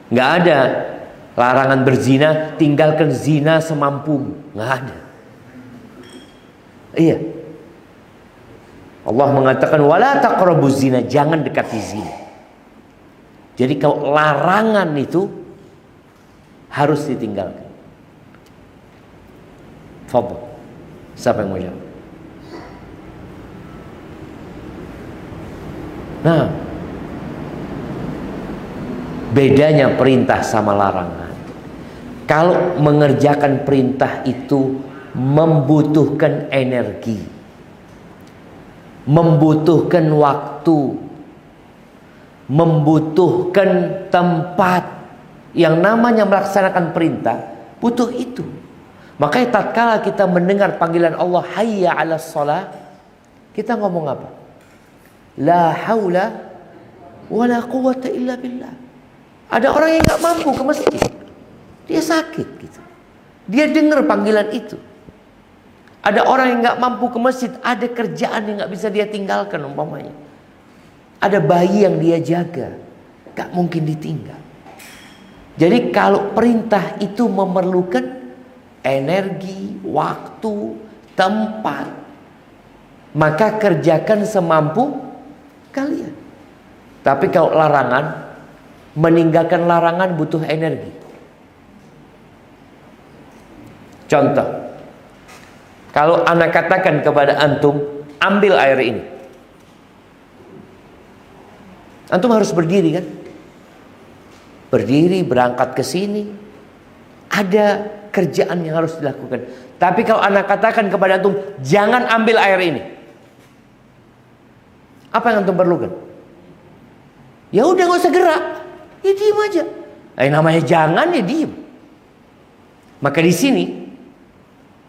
Nggak ada larangan berzina, tinggalkan zina semampumu. Nggak ada. Iya. Allah mengatakan wala taqrabuz zina, jangan dekati zina. Jadi kalau larangan itu harus ditinggalkan. Fadhil. Siapa yang mau jawab? Nah, bedanya perintah sama larangan. Kalau mengerjakan perintah itu membutuhkan energi, membutuhkan waktu, membutuhkan tempat. Yang namanya melaksanakan perintah butuh itu. Makanya tatkala kita mendengar panggilan Allah hayya 'alas shalah, kita ngomong apa? La haula wala quwwata illa billah. Ada orang yang nggak mampu ke masjid, dia sakit gitu, dia dengar panggilan itu. Ada orang yang nggak mampu ke masjid, ada kerjaan yang nggak bisa dia tinggalkan umpamanya. Ada bayi yang dia jaga, nggak mungkin ditinggal. Jadi kalau perintah itu memerlukan energi, waktu, tempat, maka kerjakan semampu kalian. Tapi kalau larangan, meninggalkan larangan butuh energi. Contoh, kalau anak katakan kepada antum, ambil air ini, antum harus berdiri kan? Berdiri, berangkat ke sini, ada kerjaan yang harus dilakukan. Tapi kalau anak katakan kepada antum, jangan ambil air ini, apa yang antum perlukan? Ya udah nggak usah gerak, ya diem aja. Namanya jangan ya diem. Maka di sini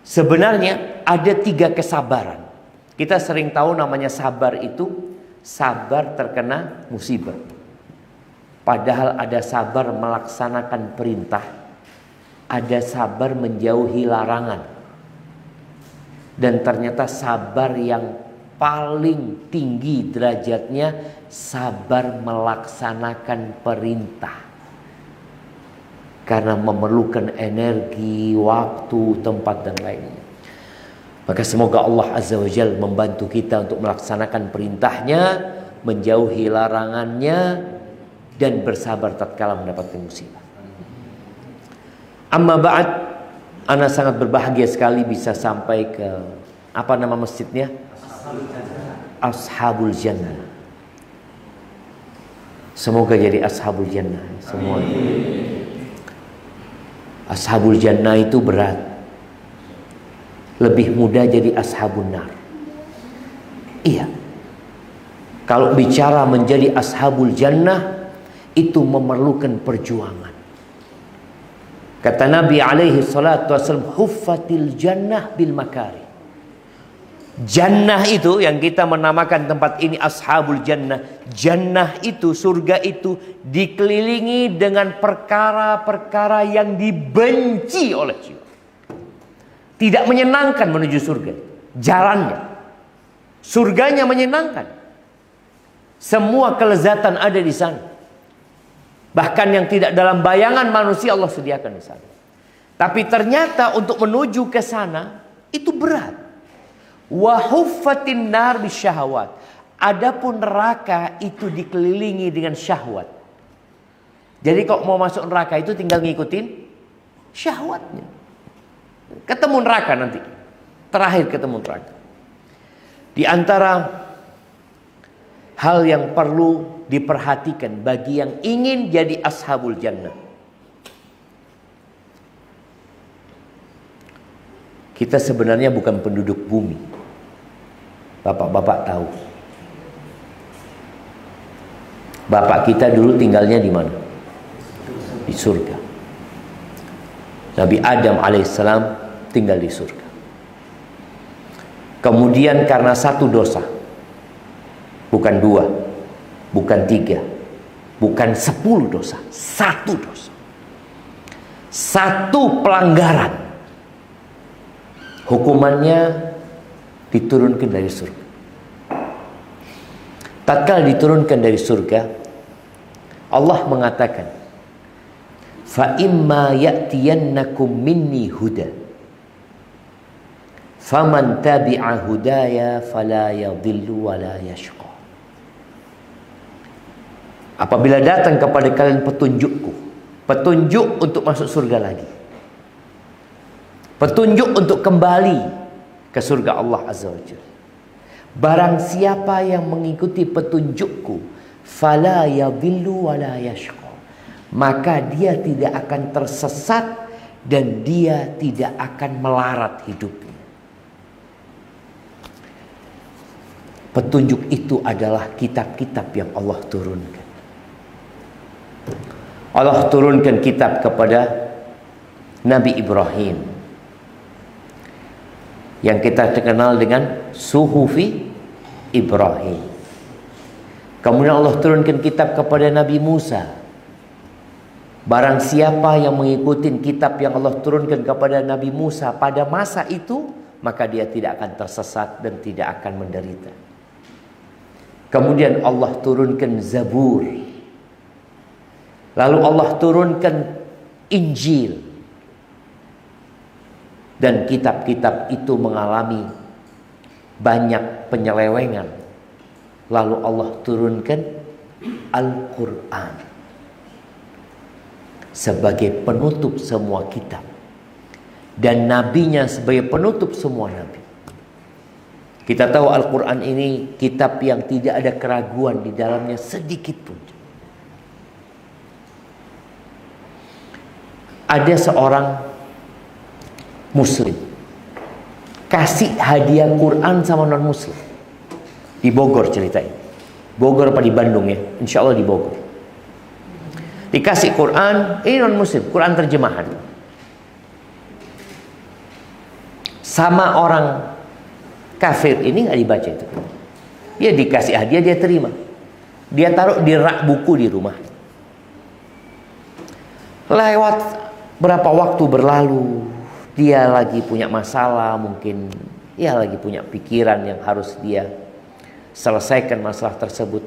sebenarnya ada 3 kesabaran. Kita sering tahu namanya sabar itu sabar terkena musibah. Padahal ada sabar melaksanakan perintah, ada sabar menjauhi larangan. Dan ternyata sabar yang paling tinggi derajatnya sabar melaksanakan perintah. Karena memerlukan energi, waktu, tempat dan lainnya. Maka semoga Allah Azza wa Jalla membantu kita untuk melaksanakan perintahnya, menjauhi larangannya, dan bersabar tatkala mendapatkan musibah. Amma ba'd, ana sangat berbahagia sekali bisa sampai ke apa nama masjidnya? Ashabul Jannah. Semoga jadi Ashabul Jannah semua. Ashabul Jannah itu berat. Lebih mudah jadi Ashabun Nar. Iya. Kalau bicara menjadi Ashabul Jannah, itu memerlukan perjuangan. Kata Nabi alaihi salatu wasallam, huffatil jannah bil makari. Jannah itu yang kita menamakan tempat ini Ashabul Jannah. Jannah itu, surga itu dikelilingi dengan perkara-perkara yang dibenci oleh jiwa. Tidak menyenangkan menuju surga. Jalannya. Surganya menyenangkan. Semua kelezatan ada di sana. Bahkan yang tidak dalam bayangan manusia Allah sediakan di sana. Tapi ternyata untuk menuju ke sana itu berat. Wa huffatin nar bisyahawat. Adapun neraka itu dikelilingi dengan syahwat. Jadi kalau mau masuk neraka itu tinggal ngikutin syahwatnya. Ketemu neraka nanti. Terakhir ketemu neraka. Di antara hal yang perlu diperhatikan bagi yang ingin jadi Ashabul Jannah, kita sebenarnya bukan penduduk bumi. Bapak-bapak tahu. Bapak kita dulu tinggalnya di mana? Di surga. Nabi Adam alaihissalam tinggal di surga. Kemudian karena satu dosa, bukan 2, bukan 3, bukan 10 dosa, satu dosa, satu pelanggaran, hukumannya diturunkan dari surga. Tatkala diturunkan dari surga, Allah mengatakan, Fa imma ya'tiyannakum minni huda faman tabi'a hudaya fala yadhillu wa la yashqa. Apabila datang kepada kalian petunjukku, petunjuk untuk masuk surga lagi, petunjuk untuk kembali ke surga Allah Azza wa Jalla, barang siapa yang mengikuti petunjukku, fala yadhillu wa la yashqa, maka dia tidak akan tersesat dan dia tidak akan melarat hidupnya. Petunjuk itu adalah kitab-kitab yang Allah turunkan. Allah turunkan kitab kepada Nabi Ibrahim yang kita kenal dengan Suhufi Ibrahim. Kemudian Allah turunkan kitab kepada Nabi Musa. Barang siapa yang mengikuti kitab yang Allah turunkan kepada Nabi Musa pada masa itu, maka dia tidak akan tersesat dan tidak akan menderita. Kemudian Allah turunkan Zabur. Lalu Allah turunkan Injil. Dan kitab-kitab itu mengalami banyak penyelewengan. Lalu Allah turunkan Al-Quran sebagai penutup semua kitab, dan nabinya sebagai penutup semua nabi. Kita tahu Al-Quran ini kitab yang tidak ada keraguan di dalamnya sedikit pun. Ada seorang muslim kasih hadiah Quran sama non muslim di Bogor, cerita ini Bogor apa di Bandung ya, insya Allah di Bogor. Dikasih Quran, ini non muslim, Quran terjemahan, sama orang kafir ini nggak dibaca itu. Dia dikasih hadiah, dia terima, dia taruh di rak buku di rumah. Lewat berapa waktu berlalu, dia lagi punya masalah, mungkin ya lagi punya pikiran yang harus dia selesaikan masalah tersebut.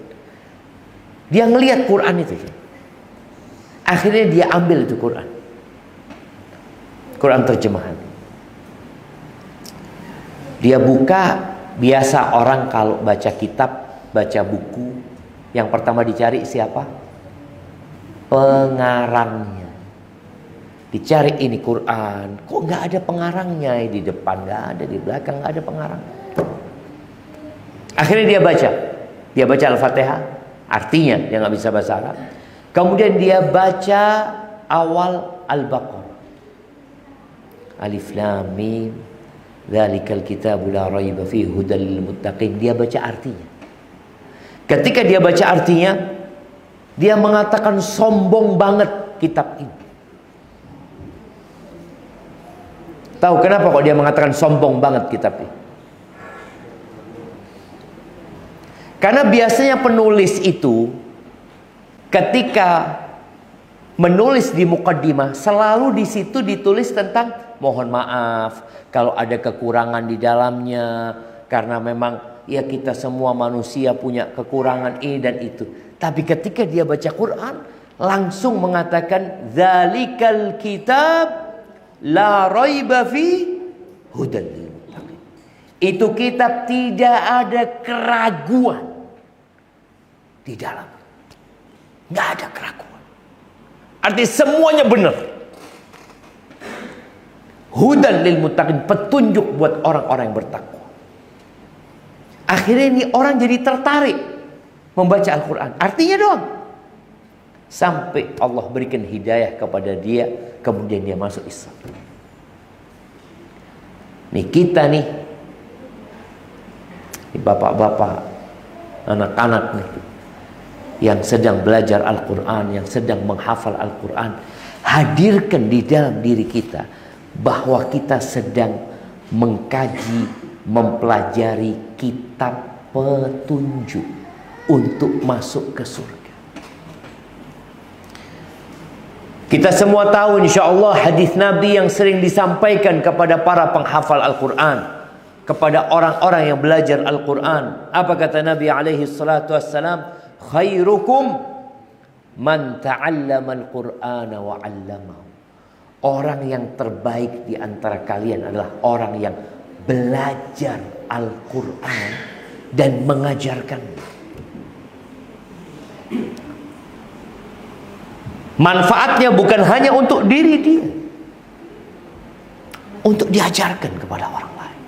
Dia ngelihat Quran itu, akhirnya dia ambil itu Quran, Quran terjemahan. Dia buka, biasa orang kalau baca kitab, baca buku, yang pertama dicari siapa? Pengarangnya. Dicari ini Quran, kok nggak ada pengarangnya? Di depan nggak ada, di belakang nggak ada pengarang. Akhirnya dia baca Al-Fatihah, artinya dia nggak bisa bahasa Arab. Kemudian dia baca awal Al-Baqarah, Alif Lam Mim, Dzalikal kitabu la raiba fihi hudal lil muttaqin. Dia baca artinya. Ketika dia baca artinya, dia mengatakan sombong banget kitab ini. Tahu kenapa kok dia mengatakan sombong banget kitab ini? Karena biasanya penulis itu ketika menulis di mukaddimah, selalu di situ ditulis tentang mohon maaf kalau ada kekurangan di dalamnya, karena memang ya kita semua manusia punya kekurangan ini dan itu. Tapi ketika dia baca Quran, langsung mengatakan dzalikal kitab la raiba fi hudal lil muttaqin. Itu kitab tidak ada keraguan di dalam. Nggak ada keraguan. Artinya semuanya benar. Hudan lil muttaqin, petunjuk buat orang-orang yang bertakwa. Akhirnya ini orang jadi tertarik membaca Al-Quran. Artinya doang. Sampai Allah berikan hidayah kepada dia, kemudian dia masuk Islam. Nih kita nih, bapak-bapak, anak-anak nih, yang sedang belajar Al-Quran, yang sedang menghafal Al-Quran, hadirkan di dalam diri kita bahwa kita sedang mengkaji, mempelajari kitab petunjuk untuk masuk ke surga. Kita semua tahu insyaallah hadis Nabi yang sering disampaikan kepada para penghafal Al-Quran, kepada orang-orang yang belajar Al-Quran. Apa kata Nabi alaihi salatu wassalam? Khairukum Man ta'allamal Qur'ana wa 'allamahu. Orang yang terbaik di antara kalian adalah orang yang belajar Al-Qur'an dan mengajarkannya. Manfaatnya bukan hanya untuk diri dia, untuk diajarkan kepada orang lain.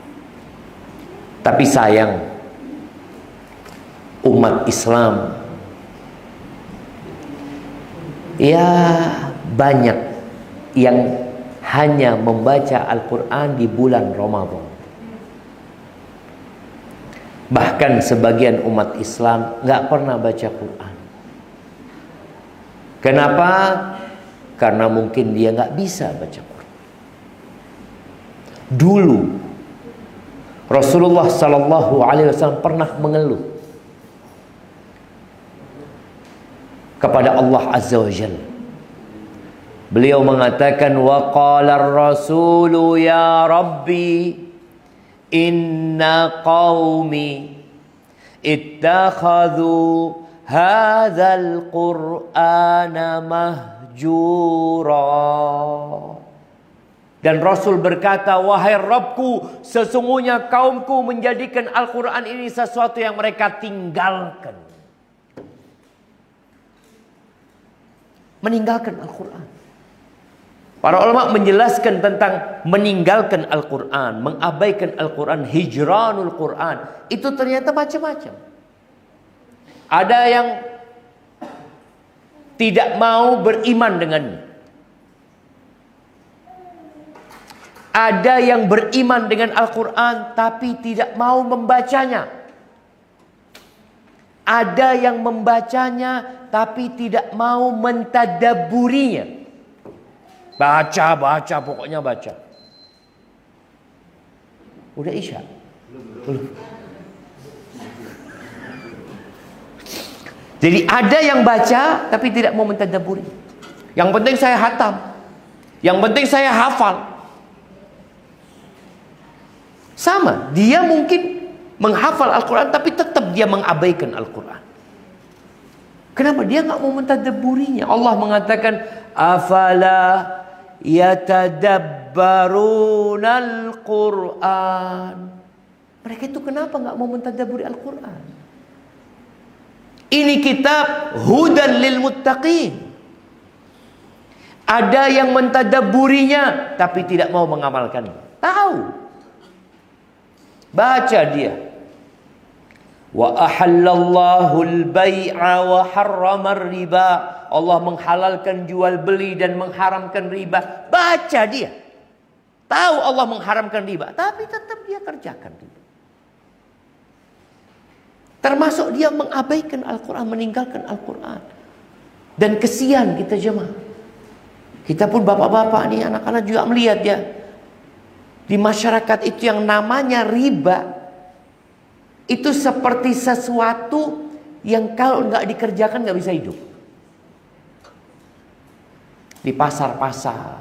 Tapi sayang, umat Islam ya banyak yang hanya membaca Al-Quran di bulan Ramadan. Bahkan sebagian umat Islam nggak pernah baca Quran. Kenapa? Karena mungkin dia nggak bisa baca Quran. Dulu Rasulullah Sallallahu Alaihi Wasallam pernah mengeluh kepada Allah Azza wa Jalla. Beliau mengatakan, wa qala ar-rasulu ya rabbi inna qaumi ittakhadhu hadzal qur'ana mahjura. Dan Rasul berkata, wahai Rabbku, sesungguhnya kaumku menjadikan Al-Quran ini sesuatu yang mereka tinggalkan. Meninggalkan Al-Quran. Para ulama menjelaskan tentang meninggalkan Al-Quran, mengabaikan Al-Quran, hijranul Quran. Itu ternyata macam-macam. Ada yang tidak mau beriman dengannya. Ada yang beriman dengan Al-Quran tapi tidak mau membacanya. Ada yang membacanya tapi tidak mau mentadabburinya. Baca, pokoknya baca. Udah Isya? Belum. Jadi ada yang baca tapi tidak mau mentadabburi. Yang penting saya hatam. Yang penting saya hafal. Sama, dia mungkin menghafal Al-Quran tapi tetap dia mengabaikan Al-Quran. Kenapa? Dia nggak mau mentadabburinya. Allah mengatakan, afala yatadabbarunal Quran. Mereka itu kenapa nggak mau mentadabburi Al-Quran? Ini kitab hudan lil muttaqin. Ada yang mentadabburinya tapi tidak mau mengamalkannya. Tahu. Baca dia. Wa ahallallahu al-bai'a wa harrama riba. Allah menghalalkan jual beli dan mengharamkan riba. Baca dia. Tahu Allah mengharamkan riba, tapi tetap dia kerjakan riba. Termasuk dia mengabaikan Al-Quran, meninggalkan Al-Quran. Dan kesian kita jemaah. Kita pun bapak-bapak nih, anak-anak juga melihat ya. Di masyarakat itu yang namanya riba itu seperti sesuatu yang kalau nggak dikerjakan nggak bisa hidup. Di pasar-pasar,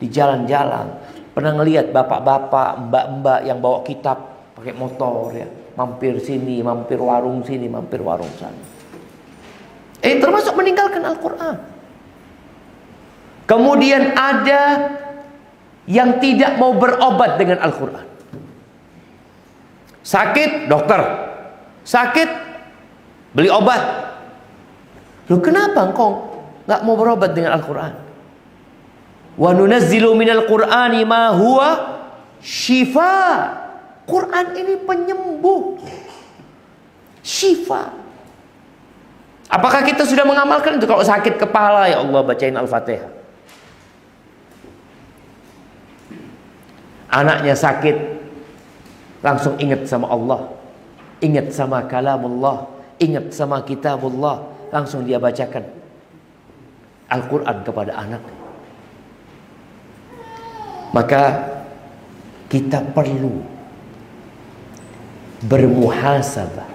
di jalan-jalan, pernah ngelihat bapak-bapak, mbak-mbak yang bawa kitab pakai motor ya, mampir sini, mampir warung sini, mampir warung sana. Termasuk meninggalkan Al-Quran. Kemudian ada yang tidak mau berobat dengan Al-Quran. Sakit, dokter. Sakit, beli obat. Loh, kenapa engkau nggak mau berobat dengan Al-Quran? Wa nunazzilu minal Qur'ani ma huwa syifa. Quran ini penyembuh, syifa. Apakah kita sudah mengamalkan itu? Kalau sakit kepala, ya Allah bacain Al-Fatihah. Anaknya sakit, langsung ingat sama Allah, ingat sama kalamullah, ingat sama kitabullah, langsung dia bacakan Al-Quran kepada anak. Maka kita perlu bermuhasabah.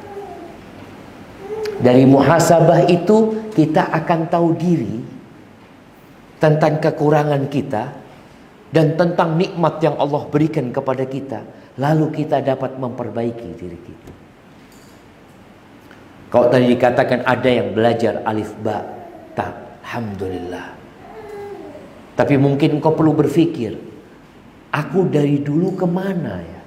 Dari muhasabah itu kita akan tahu diri tentang kekurangan kita dan tentang nikmat yang Allah berikan kepada kita. Lalu kita dapat memperbaiki diri kita. Kalau tadi dikatakan ada yang belajar alif ba Tak, alhamdulillah. Tapi mungkin kau perlu berpikir, aku dari dulu kemana ya?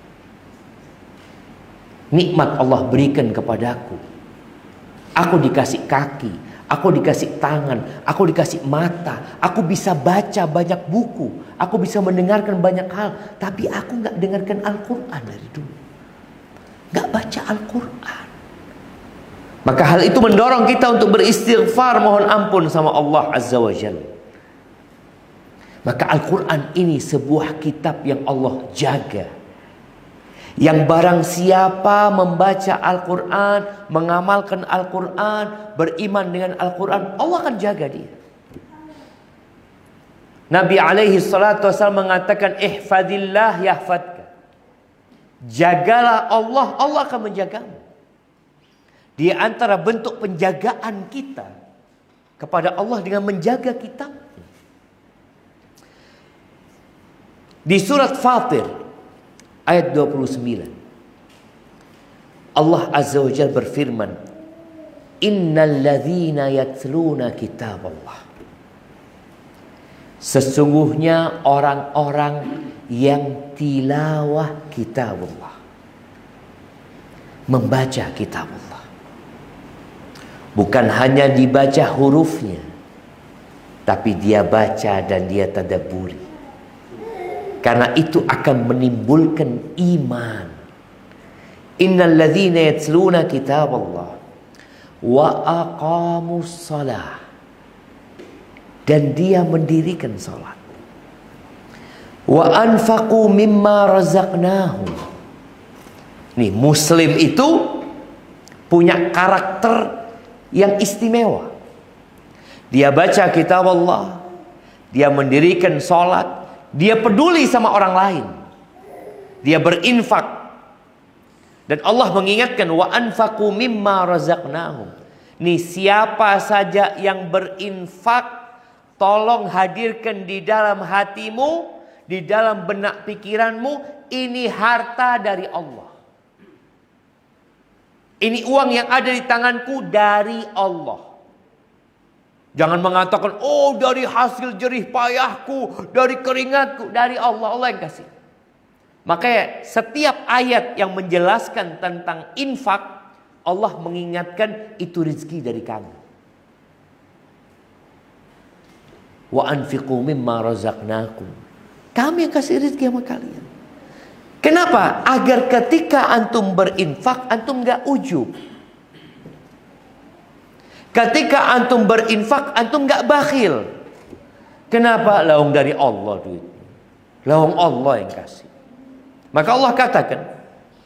Nikmat Allah berikan kepadaku. Aku dikasih kaki, aku dikasih tangan, aku dikasih mata, aku bisa baca banyak buku, aku bisa mendengarkan banyak hal. Tapi aku gak dengarkan Al-Quran dari dulu, gak baca Al-Quran. Maka hal itu mendorong kita untuk beristighfar, mohon ampun sama Allah Azza wa Jalla. Maka Al-Quran ini sebuah kitab yang Allah jaga. Yang barang siapa membaca Al-Quran, mengamalkan Al-Quran, beriman dengan Al-Quran, Allah akan jaga dia. Nabi alaihi salatu wasallam mengatakan, ihfadillah yahfadka. Jagalah Allah, Allah akan menjagamu. Di antara bentuk penjagaan kita kepada Allah dengan menjaga kitab. Di surat Fatir ayat 29, Allah Azza wa Jalla berfirman, innal ladzina yatluna kitaballah. Sesungguhnya orang-orang yang tilawah kitabullah, membaca kitabullah. Bukan hanya dibaca hurufnya, tapi dia baca dan dia tadabburi. Karena itu akan menimbulkan iman. Innal ladzina yatluna kitaballah wa aqamus shalah, dan dia mendirikan salat. Wa anfaqu mimma razaqnahum. Nih, muslim itu punya karakter yang istimewa. Dia baca kitab Allah, dia mendirikan salat, dia peduli sama orang lain, dia berinfak. Dan Allah mengingatkan, wa anfaqu mimma razaqnahum. Nih, siapa saja yang berinfak, tolong hadirkan di dalam hatimu, di dalam benak pikiranmu, ini harta dari Allah. Ini uang yang ada di tanganku dari Allah. Jangan mengatakan, oh dari hasil jerih payahku, dari keringatku. Dari Allah, Allah yang kasih. Makanya setiap ayat yang menjelaskan tentang infak, Allah mengingatkan itu rezeki dari kamu. Wa anfiqu mimma razaqnakum. Kami yang kasih rezeki sama kalian. Kenapa? Agar ketika antum berinfak, antum gak ujub. Ketika antum berinfak, antum gak bakhil. Kenapa? Lawang dari Allah duit. Lawang Allah yang kasih. Maka Allah katakan,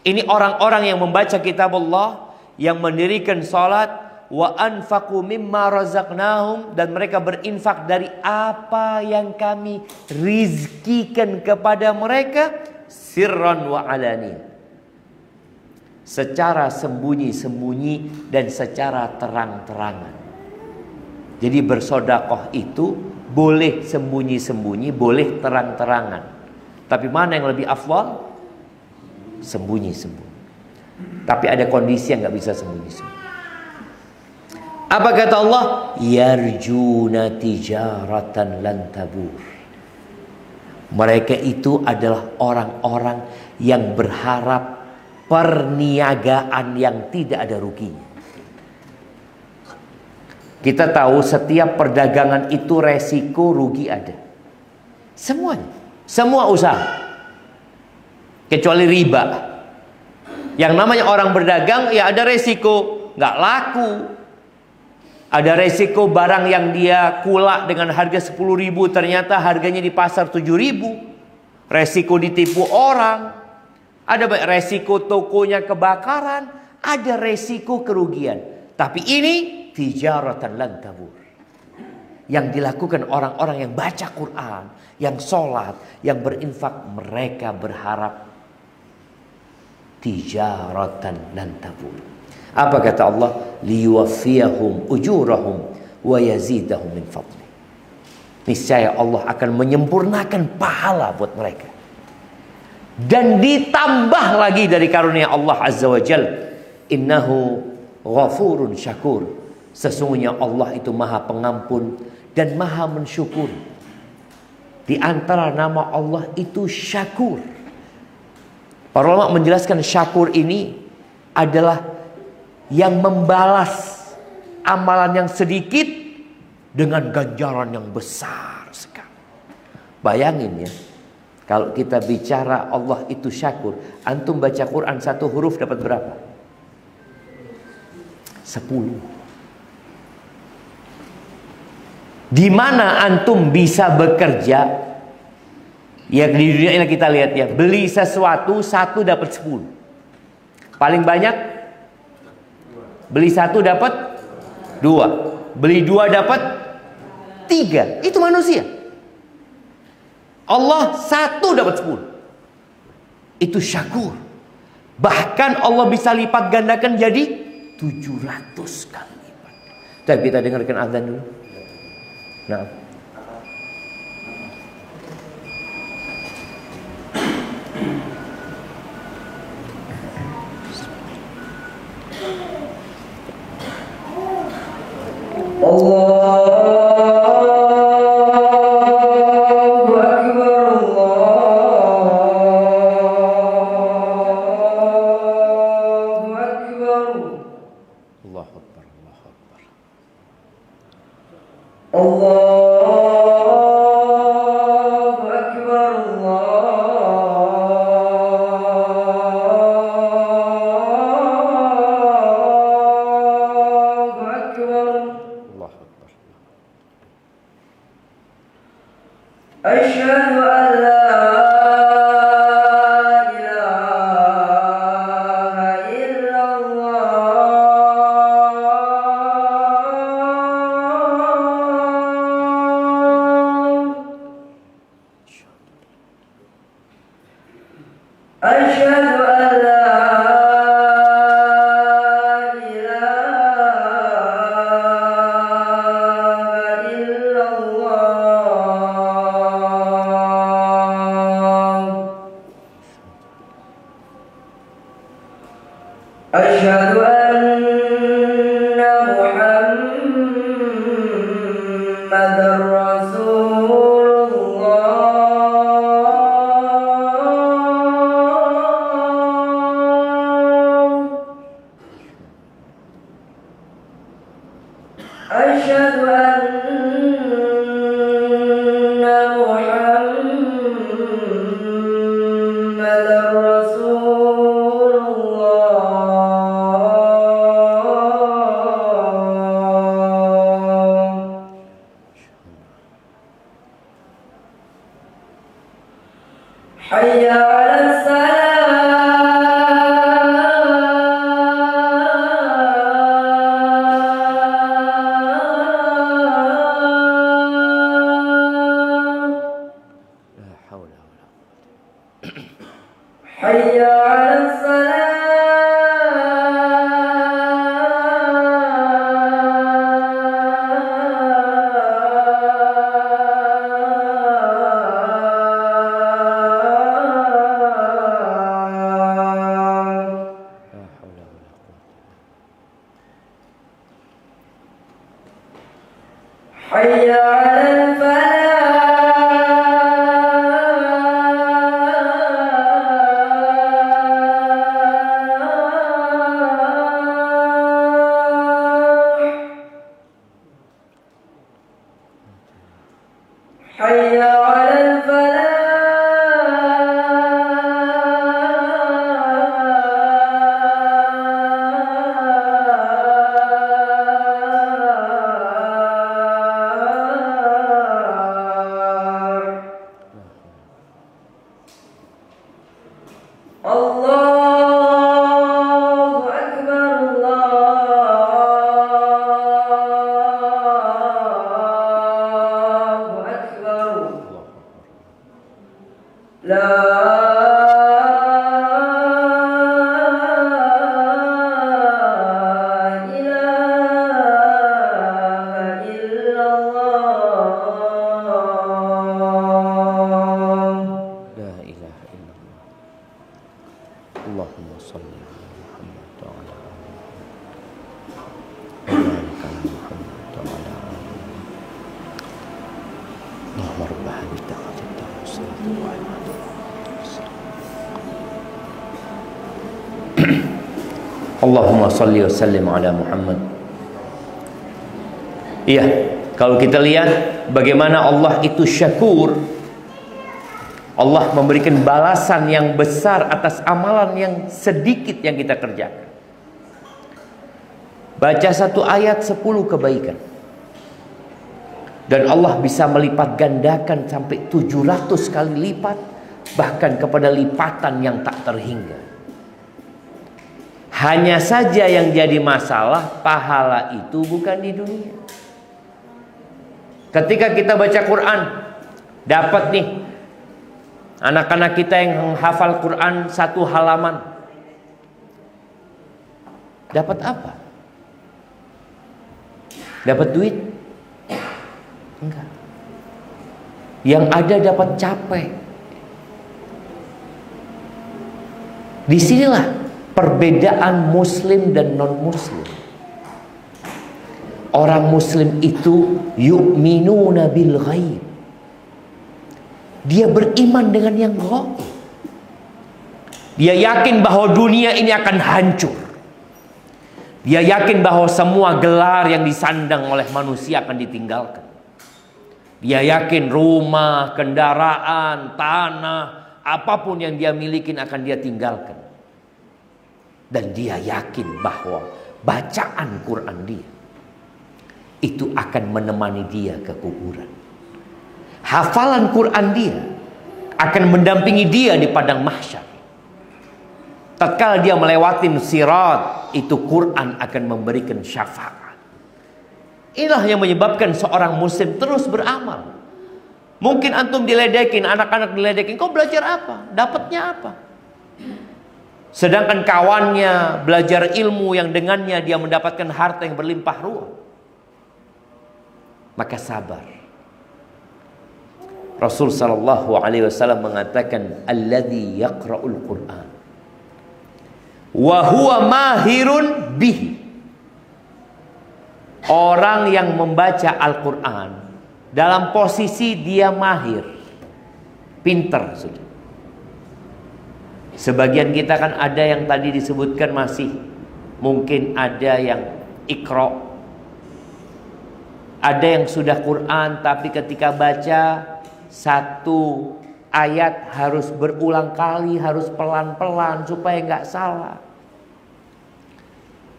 ini orang-orang yang membaca kitab Allah, yang mendirikan salat, wa anfaqu mimma razaqnahum, dan mereka berinfak dari apa yang kami rizkikan kepada mereka, sirran wa alani, secara sembunyi-sembunyi dan secara terang-terangan. Jadi bersedekah itu boleh sembunyi-sembunyi, boleh terang-terangan. Tapi mana yang lebih afdal? Sembunyi-sembunyi. Tapi ada kondisi yang gak bisa sembunyi-sembunyi. Apa kata Allah? Yarjuna tijaratan lan tabur. Mereka itu adalah orang-orang yang berharap perniagaan yang tidak ada ruginya. Kita tahu setiap perdagangan itu resiko rugi ada. Semuanya. Semua usaha. Kecuali riba. Yang namanya orang berdagang, ya ada resiko. Nggak laku. Ada resiko barang yang dia kulak dengan harga 10.000, ternyata harganya di pasar 7.000. Resiko ditipu orang. Ada resiko tokonya kebakaran, ada resiko kerugian. Tapi ini tijaratan lan tabur. Yang dilakukan orang-orang yang baca Quran, yang sholat, yang berinfak, mereka berharap tijaratan lan tabur. Apa kata Allah? Liyuwaffiyahum ujurahum wa yazidahum min fadli. Niscaya Allah akan menyempurnakan pahala buat mereka. Dan ditambah lagi dari karunia Allah Azza wa Jalla. Innahu ghafurun syakur. Sesungguhnya Allah itu Maha Pengampun dan Maha Mensyukur. Di antara nama Allah itu Syakur. Para ulama menjelaskan syakur ini adalah yang membalas amalan yang sedikit dengan ganjaran yang besar sekali. Bayangin ya, kalau kita bicara Allah itu Syakur, antum baca Quran satu huruf dapat berapa? 10. Di mana antum bisa bekerja? Ya di dunia ini kita lihat ya, beli sesuatu satu dapat 10. Paling banyak beli satu dapat 2, beli 2 dapat 3. Itu manusia. Allah 1 dapat 10. Itu syakur. Bahkan Allah bisa lipat gandakan jadi 700 kali lipat. Tapi kita dengarkan azan dulu. Nah. Allahumma salli wa sallim ala Muhammad. Iya, kalau kita lihat bagaimana Allah itu syakur, Allah memberikan balasan yang besar atas amalan yang sedikit yang kita kerjakan. Baca satu ayat 10 kebaikan, dan Allah bisa melipat gandakan sampai 700 kali lipat, bahkan kepada lipatan yang tak terhingga. Hanya saja yang jadi masalah, pahala itu bukan di dunia. Ketika kita baca Quran, dapat nih anak-anak kita yang hafal Quran 1 halaman, dapat apa? Dapat duit? Enggak. Yang ada dapat capek. Disinilah perbedaan muslim dan non-muslim. Orang muslim itu yu'minuna bil ghaib. Dia beriman dengan yang gaib. Dia yakin bahwa dunia ini akan hancur. Dia yakin bahwa semua gelar yang disandang oleh manusia akan ditinggalkan. Dia yakin rumah, kendaraan, tanah, apapun yang dia miliki akan dia tinggalkan. Dan dia yakin bahwa bacaan Quran dia itu akan menemani dia ke kuburan. Hafalan Quran dia akan mendampingi dia di padang mahsyar. Tatkala dia melewati sirat, itu Quran akan memberikan syafaat. Inilah yang menyebabkan seorang muslim terus beramal. Mungkin antum diledekin, anak-anak diledekin, kau belajar apa? Dapatnya apa? Sedangkan kawannya belajar ilmu yang dengannya dia mendapatkan harta yang berlimpah ruah. Maka sabar. Rasul sallallahu alaihi wasallam mengatakan, alladzi yaqra'ul Qur'an wa huwa mahirun bihi. Orang yang membaca Al-Quran dalam posisi dia mahir, pinter sudah. Sebagian kita kan ada yang tadi disebutkan masih mungkin ada yang iqra, ada yang sudah Quran tapi ketika baca satu ayat harus berulang kali, harus pelan-pelan supaya nggak salah.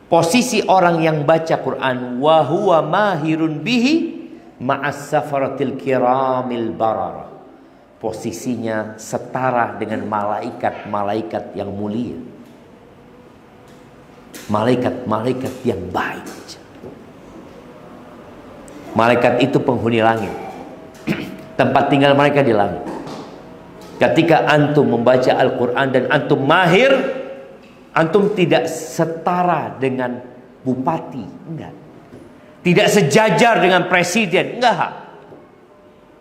Posisi orang yang baca Quran wa huwa mahirun bihi ma'as safaratil kiramil barara. Posisinya setara dengan malaikat-malaikat yang mulia. Malaikat-malaikat yang baik. Malaikat itu penghuni langit. Tempat tinggal mereka di langit. Ketika antum membaca Al-Quran dan antum mahir, antum tidak setara dengan bupati, enggak. Tidak sejajar dengan presiden, enggak.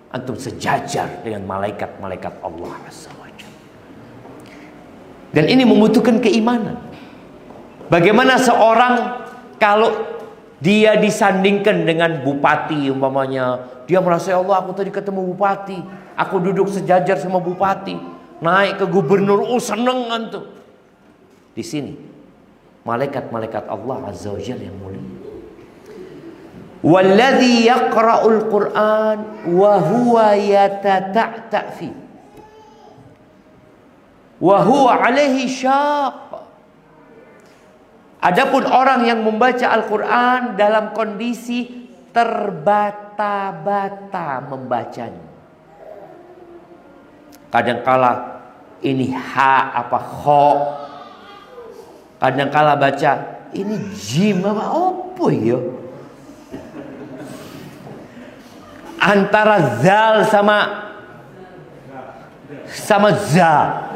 Antum sejajar dengan malaikat-malaikat Allah Azza wa Jalla. Dan ini membutuhkan keimanan. Bagaimana seorang kalau dia disandingkan dengan bupati umpamanya, dia merasa ya Allah aku tadi ketemu bupati, aku duduk sejajar sama bupati, naik ke gubernur, seneng antum. Di sini malaikat-malaikat Allah Azza wa Jalla yang mulia. Walladzi yaqra'ul Qur'an wa huwa yatata'ta fi wa huwa 'alaihi syaq. Adapun orang yang membaca Al-Qur'an dalam kondisi terbata-bata membacanya. Kadangkala ini ha apa kho, kadangkala baca ini jim apa opo ya, antara zal sama za,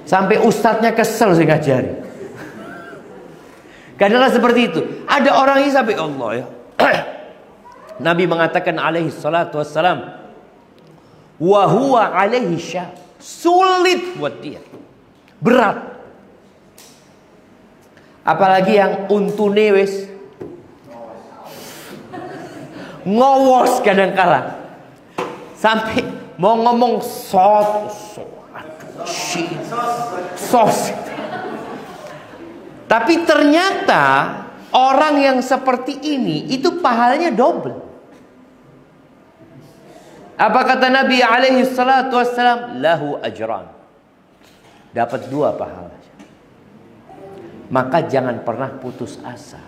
sampai ustadznya kesel sih ngajari. Kadang-kadang seperti itu. Ada orang ini sampai Allah ya. Nabi mengatakan alaihi salatu wassalam, wa huwa alaihi syaq, sulit buat dia, berat. Apalagi yang untune wis ngowos kadangkala. Sampai mau ngomong sos. Tapi ternyata orang yang seperti ini itu pahalanya double. Apa kata Nabi alaihi salatu wassalam? Lahu ajran. Dapat 2 pahala. Maka jangan pernah putus asa.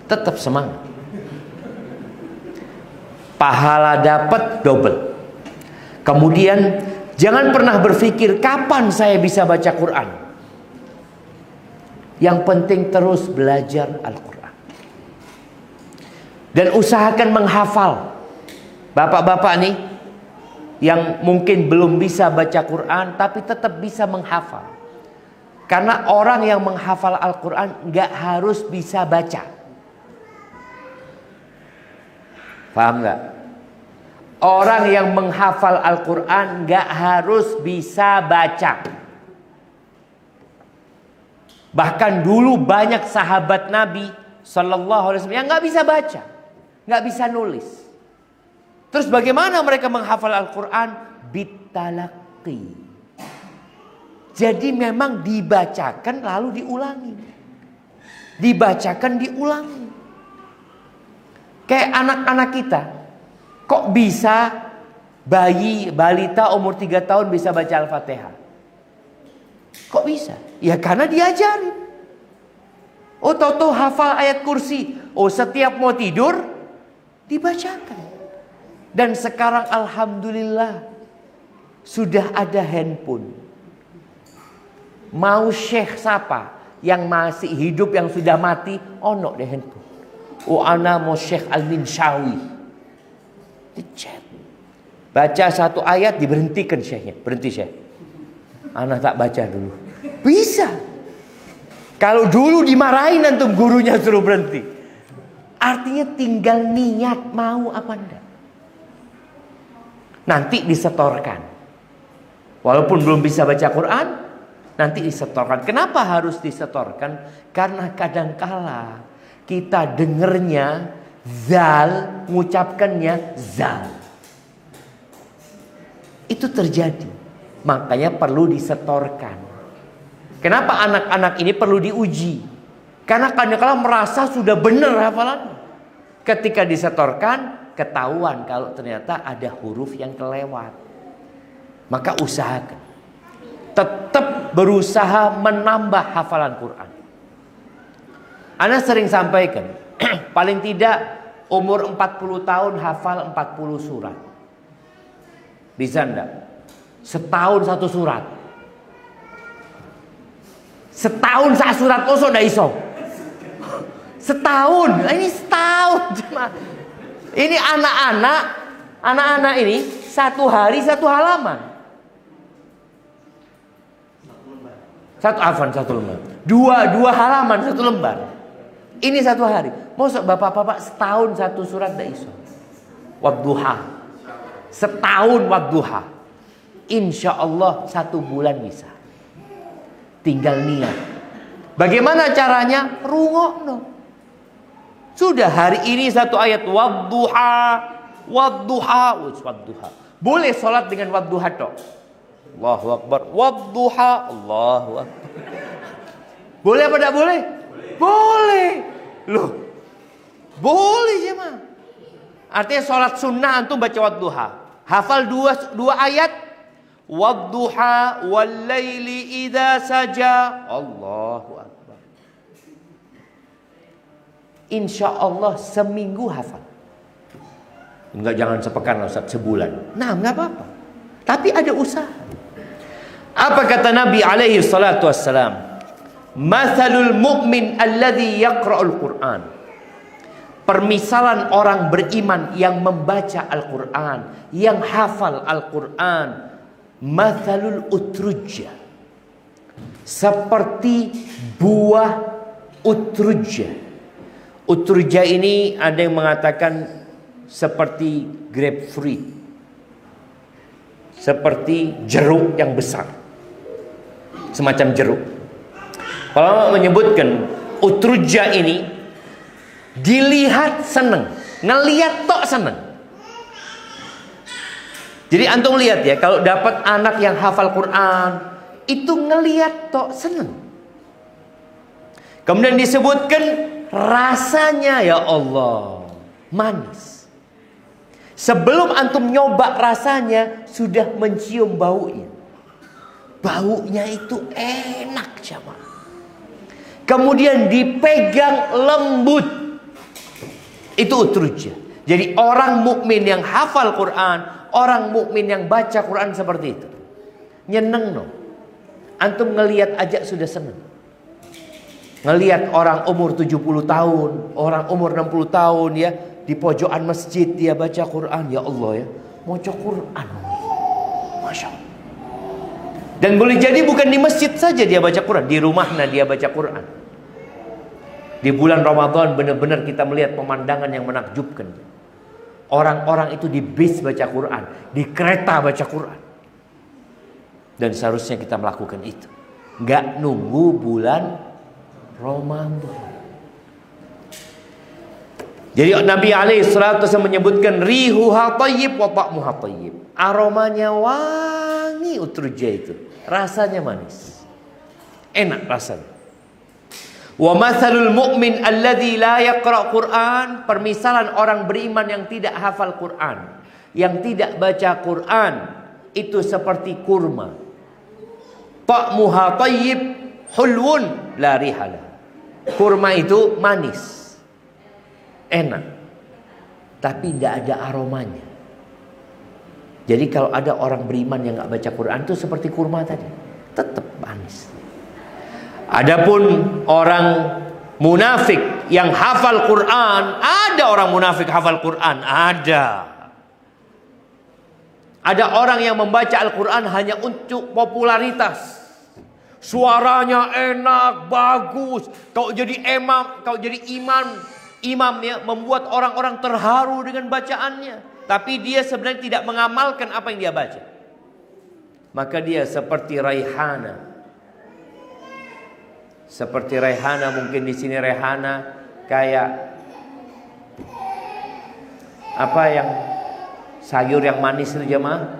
Tetap semangat. Pahala dapat double. Kemudian jangan pernah berpikir kapan saya bisa baca Quran. Yang penting terus belajar Al-Quran. Dan usahakan menghafal. Bapak-bapak nih yang mungkin belum bisa baca Quran tapi tetap bisa menghafal. Karena orang yang menghafal Al-Quran gak harus bisa baca. Paham gak? Orang yang menghafal Al-Quran gak harus bisa baca. Bahkan dulu banyak sahabat Nabi Sallallahu Alaihi Wasallam yang gak bisa baca, gak bisa nulis. Terus bagaimana mereka menghafal Al-Quran? Bitalaqi. Jadi memang dibacakan lalu diulangi. Dibacakan diulangi. Kayak anak-anak kita. Kok bisa bayi balita umur 3 tahun bisa baca Al-Fatihah? Kok bisa? Ya karena diajarin. Oh tahu-tahu hafal ayat kursi. Oh setiap mau tidur dibacakan. Dan sekarang alhamdulillah sudah ada handphone. Mau syekh siapa yang masih hidup yang sudah mati, ono deh handphone. Oh ana mau Syekh Al-Minshawi. Dicet. Baca 1 ayat diberhentikan syekhnya. Berhenti syekh. Ana tak baca dulu. Bisa. Kalau dulu dimarahin antum gurunya suruh berhenti. Artinya tinggal niat mau apa enggak. Nanti disetorkan. Walaupun belum bisa baca Quran, nanti disetorkan. Kenapa harus disetorkan? Karena kadangkala kita dengernya zal, mengucapkannya zal. Itu terjadi. Makanya perlu disetorkan. Kenapa anak-anak ini perlu diuji? Karena kadang-kala merasa sudah benar hafalannya. Ketika disetorkan, ketahuan kalau ternyata ada huruf yang kelewat. Maka usahakan. Tetap berusaha menambah hafalan Quran. Ana sering sampaikan, paling tidak umur 40 tahun hafal 40 surat. Bisa enggak? Setahun 1 surat. Setahun 1 surat kosong enggak iso. Setahun, ini setahun cuma. Ini anak-anak ini 1 hari 1 halaman. 1 lembar. 2 halaman 1 lembar. Ini 1 hari. Masa bapak-bapak setahun 1 surat enggak iso. Wadduha. Setahun wadduha. Insya Allah 1 bulan bisa. Tinggal niat. Bagaimana caranya? Rungokno. Sudah hari ini 1 ayat wadduha. Boleh sholat dengan wadduha tok. Allahu Akbar. Wadduha. Allahu Akbar. Boleh apa tidak boleh? Boleh. Loh. Boleh jemaah. Artinya sholat sunnah antum baca wadduha. Hafal 2 ayat. Wadduha wal laili idza saja. Allahu Akbar. Insya Allah seminggu hafal. Enggak, jangan sepekan Ustaz, sebulan. Nah, enggak apa-apa. Tapi ada usaha. Apa kata Nabi alaihi salatu wassalam? Mathalul mu'min alladhi yaqra'ul Qur'an. Permisalan orang beriman yang membaca Al-Quran, yang hafal Al-Quran. Mathalul utrujah. Seperti buah utrujah. Utrujah ini ada yang mengatakan seperti grapefruit. Seperti jeruk yang besar. Semacam jeruk. Kalau menyebutkan utrujah ini dilihat senang. ngeliat tok seneng. Jadi antum lihat ya, kalau dapat anak yang hafal Quran, itu ngeliat tok seneng. Kemudian disebutkan rasanya, ya Allah, manis. Sebelum antum nyoba rasanya, sudah mencium baunya. Baunya itu enak, jamaah. Kemudian dipegang lembut. Itu utrujah. Jadi orang mukmin yang hafal Quran, orang mukmin yang baca Quran seperti itu, nyeneng no. Antum ngelihat aja sudah seneng. Ngelihat orang umur 70 tahun, orang umur 60 tahun ya, di pojokan masjid dia baca Quran, ya Allah ya, maca Quran. Masya Allah. Dan boleh jadi bukan di masjid saja dia baca Quran, di rumahnya dia baca Quran. Di bulan Ramadan benar-benar kita melihat pemandangan yang menakjubkan. Orang-orang itu di bis baca Quran, di kereta baca Quran. Dan seharusnya kita melakukan itu. Nggak nunggu bulan Ramadan. Jadi Nabi SAW menyebutkan rihuha thayyib wa ta'muha thayyib. Aromanya wangi utrujah itu. Rasanya manis. Enak rasanya. Wa mathalul mu'min alladzi la yaqra' Qur'an, permisalan orang beriman yang tidak hafal Quran, yang tidak baca Quran, itu seperti kurma. Ta'muha thayyib hulwun la rihala. Kurma itu manis, enak, tapi tidak ada aromanya. Jadi kalau ada orang beriman yang nggak baca Quran, itu seperti kurma tadi, tetap manis. Adapun orang munafik yang hafal Quran, ada orang munafik hafal Quran, ada. Ada orang yang membaca Al-Quran hanya untuk popularitas. Suaranya enak, bagus. Kau jadi imam ya, membuat orang-orang terharu dengan bacaannya. Tapi dia sebenarnya tidak mengamalkan apa yang dia baca. Maka dia seperti Raihana. Seperti Raihana, mungkin di sini Raihana kayak apa yang sayur yang manis itu jemaah.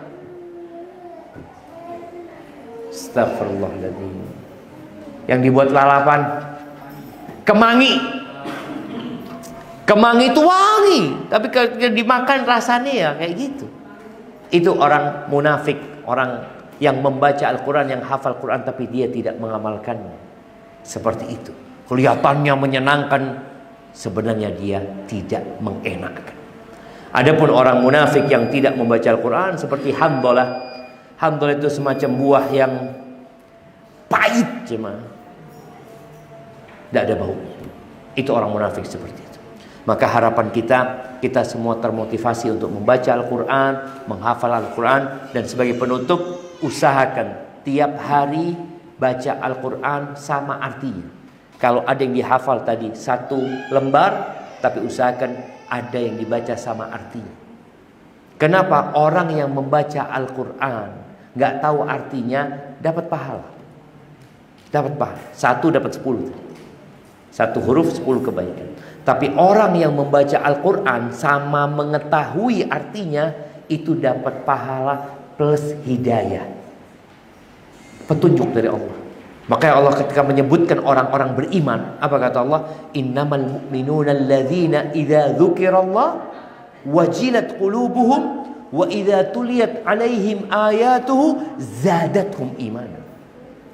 Astagfirullahaladzim. Yang dibuat lalapan, kemangi. Kemangi itu wangi, tapi kalau dimakan rasanya ya kayak gitu. Itu orang munafik, orang yang membaca Al-Quran, yang hafal Quran tapi dia tidak mengamalkannya. Seperti itu. Kelihatannya menyenangkan, sebenarnya dia tidak mengenakkan. Adapun orang munafik yang tidak membaca Al-Quran seperti Handalah. Handalah itu semacam buah yang pahit, cuma tidak ada bau. Itu orang munafik seperti itu. Maka harapan kita semua termotivasi untuk membaca Al-Quran, menghafal Al-Quran, dan sebagai penutup, usahakan tiap hari baca Al-Quran sama artinya. Kalau ada yang dihafal tadi 1 lembar, tapi usahakan ada yang dibaca sama artinya. Kenapa? Orang yang membaca Al-Quran nggak tahu artinya dapat pahala. Dapat pahala. 1 dapat 10. 1 huruf 10 kebaikan. Tapi orang yang membaca Al-Quran sama mengetahui artinya, itu dapat pahala plus hidayah, petunjuk dari Allah. Makanya Allah ketika menyebutkan orang-orang beriman, apa kata Allah? Innamal mu'minuna alladzina idza dzukirallah wajilat qulubuhum wa idza tuliyat alaihim ayatuhu zadatuhum imana.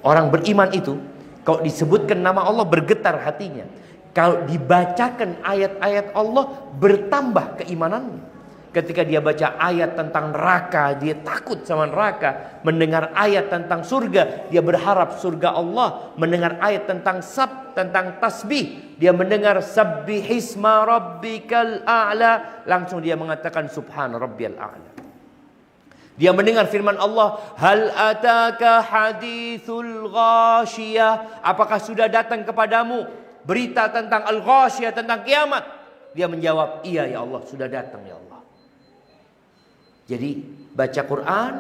Orang beriman itu kalau disebutkan nama Allah bergetar hatinya. Kalau dibacakan ayat-ayat Allah bertambah keimanannya. Ketika dia baca ayat tentang neraka, dia takut sama neraka. Mendengar ayat tentang surga, dia berharap surga Allah. Mendengar ayat tentang tentang tasbih, dia mendengar sabbihisma rabbikal a'la, langsung dia mengatakan subhana rabbiyal a'la. Dia mendengar firman Allah, hal ataka hadithul ghashiyah, apakah sudah datang kepadamu berita tentang al-ghashiyah, tentang kiamat? Dia menjawab, iya ya Allah, sudah datang ya Allah. Jadi baca Quran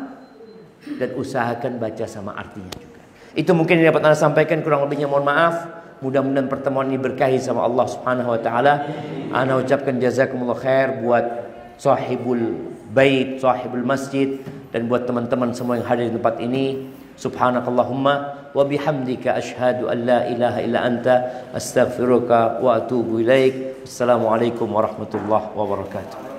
dan usahakan baca sama artinya juga. Itu mungkin yang dapat Anda sampaikan, kurang lebihnya mohon maaf. Mudah-mudahan pertemuan ini berkahi sama Allah Subhanahu wa taala. Ana ucapkan jazakumullah khair buat sahibul bait, sahibul masjid, dan buat teman-teman semua yang hadir di tempat ini. Subhanakallahumma wa bihamdika asyhadu an la ilaha illa anta astaghfiruka wa atubu ilaik. Assalamualaikum warahmatullahi wabarakatuh.